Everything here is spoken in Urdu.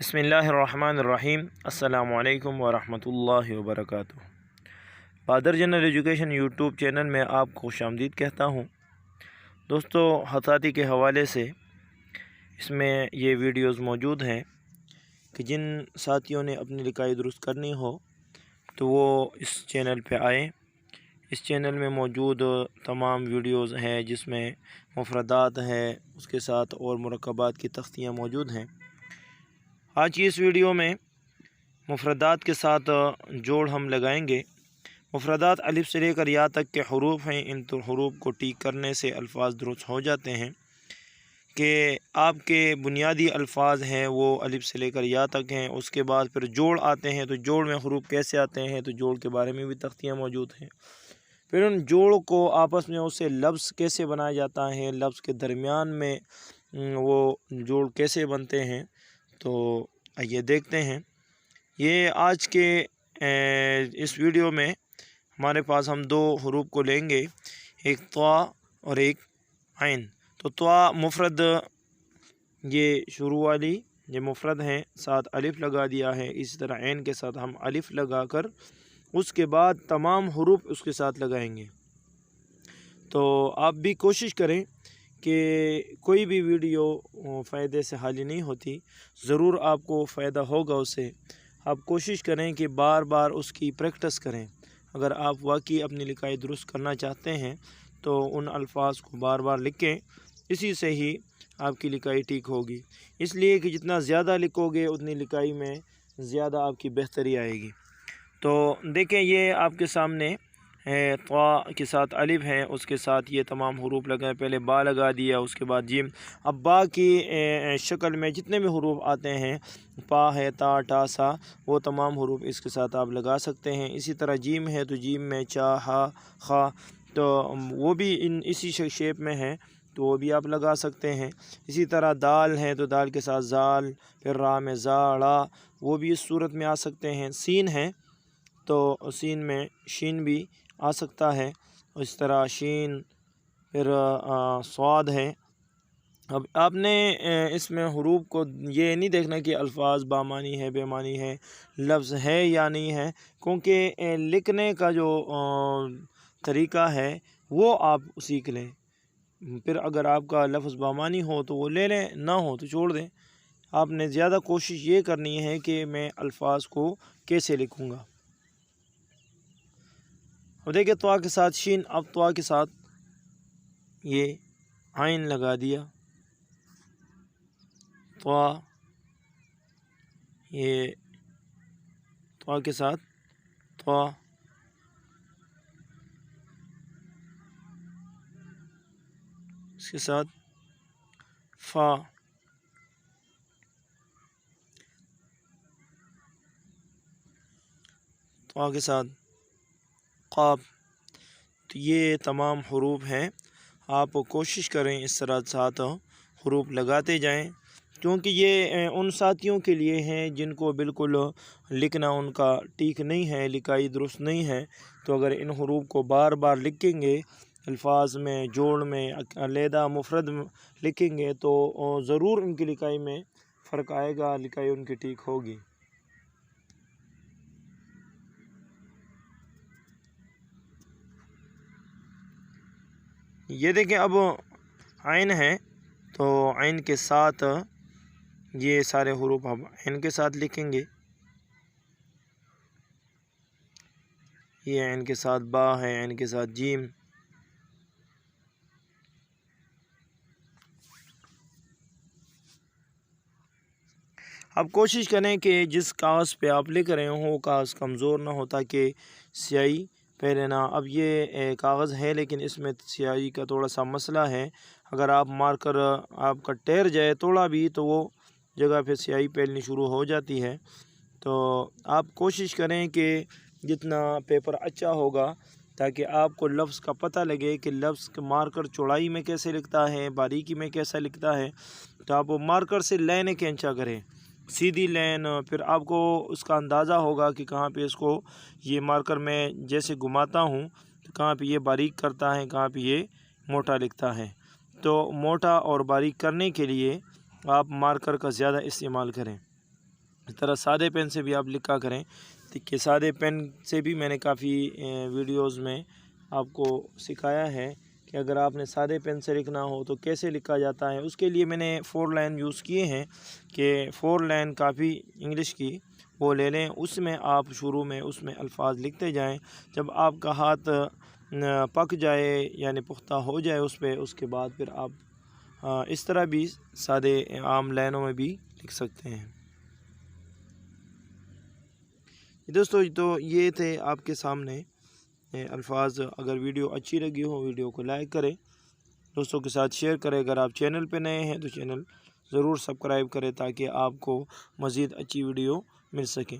بسم اللہ الرحمن الرحیم۔ السلام علیکم ورحمۃ اللہ وبرکاتہ۔ Bother general education YouTube channel میں آپ کو خوش آمدید کہتا ہوں۔ دوستو، خطاطی کے حوالے سے اس میں یہ ویڈیوز موجود ہیں کہ جن ساتھیوں نے اپنی لکھائی درست کرنی ہو تو وہ اس چینل پہ آئیں۔ اس چینل میں موجود تمام ویڈیوز ہیں جس میں مفردات ہے، اس کے ساتھ اور مرکبات کی تختیاں موجود ہیں۔ آج کی اس ویڈیو میں مفردات کے ساتھ جوڑ ہم لگائیں گے۔ مفردات الف سے لے کر یا تک کے حروف ہیں، ان حروف کو ٹیک کرنے سے الفاظ درست ہو جاتے ہیں۔ کہ آپ کے بنیادی الفاظ ہیں وہ الف سے لے کر یا تک ہیں، اس کے بعد پھر جوڑ آتے ہیں، تو جوڑ میں حروف کیسے آتے ہیں تو جوڑ کے بارے میں بھی تختیاں موجود ہیں۔ پھر ان جوڑ کو آپس میں اسے لفظ کیسے بنایا جاتا ہے، لفظ کے درمیان میں وہ جوڑ کیسے بنتے ہیں، تو آئیے دیکھتے ہیں۔ یہ آج کے اس ویڈیو میں ہمارے پاس ہم دو حروف کو لیں گے، ایک طا اور ایک عین۔ تو طا مفرد، یہ شروع والی یہ مفرد ہیں، ساتھ الف لگا دیا ہے۔ اسی طرح عین کے ساتھ ہم الف لگا کر اس کے بعد تمام حروف اس کے ساتھ لگائیں گے۔ تو آپ بھی کوشش کریں کہ کوئی بھی ویڈیو فائدے سے خالی نہیں ہوتی، ضرور آپ کو فائدہ ہوگا اس سے۔ آپ کوشش کریں کہ بار بار اس کی پریکٹس کریں۔ اگر آپ واقعی اپنی لکھائی درست کرنا چاہتے ہیں تو ان الفاظ کو بار بار لکھیں، اسی سے ہی آپ کی لکھائی ٹھیک ہوگی۔ اس لیے کہ جتنا زیادہ لکھو گے اتنی لکھائی میں زیادہ آپ کی بہتری آئے گی۔ تو دیکھیں، یہ آپ کے سامنے طا کے ساتھ الف ہے، اس کے ساتھ یہ تمام حروف لگائے، پہلے با لگا دیا، اس کے بعد جیم۔ اب با کی شکل میں جتنے بھی حروف آتے ہیں، پا ہے، تا، ٹا، سا، وہ تمام حروف اس کے ساتھ آپ لگا سکتے ہیں۔ اسی طرح جیم ہے تو جیم میں چا، ہا، خا، تو وہ بھی اسی شیپ میں ہے تو وہ بھی آپ لگا سکتے ہیں۔ اسی طرح دال ہے تو دال کے ساتھ زال، پھر را میں زا، ڑا، وہ بھی اس صورت میں آ سکتے ہیں۔ سین ہے تو سین میں شین بھی آ سکتا ہے، اس طرح شین، پھر صاد ہے۔ اب آپ نے اس میں حروف کو یہ نہیں دیکھنا کہ الفاظ بامانی ہے، بے معنی ہے، لفظ ہے یا نہیں ہے، کیونکہ لکھنے کا جو طریقہ ہے وہ آپ سیکھ لیں۔ پھر اگر آپ کا لفظ بامانی ہو تو وہ لے لیں، نہ ہو تو چھوڑ دیں۔ آپ نے زیادہ کوشش یہ کرنی ہے کہ میں الفاظ کو کیسے لکھوں گا۔ اب دیکھیں، طا کے ساتھ شین، اب طا کے ساتھ یہ عین لگا دیا، طا، یہ طا کے ساتھ طا، اس کے ساتھ فا، طا کے ساتھ قاف۔ تو یہ تمام حروف ہیں، آپ کوشش کریں اس طرح ساتھ حروف لگاتے جائیں، کیونکہ یہ ان ساتھیوں کے لیے ہیں جن کو بالکل لکھنا ان کا ٹھیک نہیں ہے، لکھائی درست نہیں ہے۔ تو اگر ان حروف کو بار بار لکھیں گے، الفاظ میں، جوڑ میں، علیحدہ مفرد لکھیں گے تو ضرور ان کی لکھائی میں فرق آئے گا، لکھائی ان کی ٹھیک ہوگی۔ یہ دیکھیں، اب عین ہے تو عین کے ساتھ یہ سارے حروف اب عین کے ساتھ لکھیں گے۔ یہ عین کے ساتھ با ہے، عین کے ساتھ جیم۔ اب کوشش کریں کہ جس کاغذ پہ آپ لکھ رہے ہوں وہ کاغذ کمزور نہ ہو تاکہ سیاہی پھیلے نہ۔ اب یہ کاغذ ہے لیکن اس میں سیاہی کا تھوڑا سا مسئلہ ہے، اگر آپ مارکر آپ کا ٹیر جائے تھوڑا بھی تو وہ جگہ پہ سیاہی پھیلنی شروع ہو جاتی ہے۔ تو آپ کوشش کریں کہ جتنا پیپر اچھا ہوگا تاکہ آپ کو لفظ کا پتہ لگے کہ لفظ کے مارکر چوڑائی میں کیسے لکھتا ہے، باریکی میں کیسا لکھتا ہے، تو آپ وہ مارکر سے لائنیں کھینچا کریں، سیدھی لائن۔ پھر آپ کو اس کا اندازہ ہوگا کہ کہاں پہ اس کو یہ مارکر میں جیسے گھماتا ہوں تو کہاں پہ یہ باریک کرتا ہے، کہاں پہ یہ موٹا لکھتا ہے۔ تو موٹا اور باریک کرنے کے لیے آپ مارکر کا زیادہ استعمال کریں۔ اس طرح سادے پین سے بھی آپ لکھا کریں کہ سادے پین سے بھی میں نے کافی ویڈیوز میں آپ کو سکھایا ہے کہ اگر آپ نے سادے پین سے لکھنا ہو تو کیسے لکھا جاتا ہے۔ اس کے لیے میں نے 4 لائن یوز کیے ہیں کہ 4 لائن کافی انگلش کی وہ لے لیں، اس میں آپ شروع میں اس میں الفاظ لکھتے جائیں۔ جب آپ کا ہاتھ پک جائے یعنی پختہ ہو جائے اس پہ، اس کے بعد پھر آپ اس طرح بھی سادے عام لائنوں میں بھی لکھ سکتے ہیں۔ دوستو تو یہ تھے آپ کے سامنے الفاظ۔ اگر ویڈیو اچھی لگی ہو ویڈیو کو لائک کریں، دوستوں کے ساتھ شیئر کریں۔ اگر آپ چینل پہ نئے ہیں تو چینل ضرور سبسکرائب کریں تاکہ آپ کو مزید اچھی ویڈیو مل سکے۔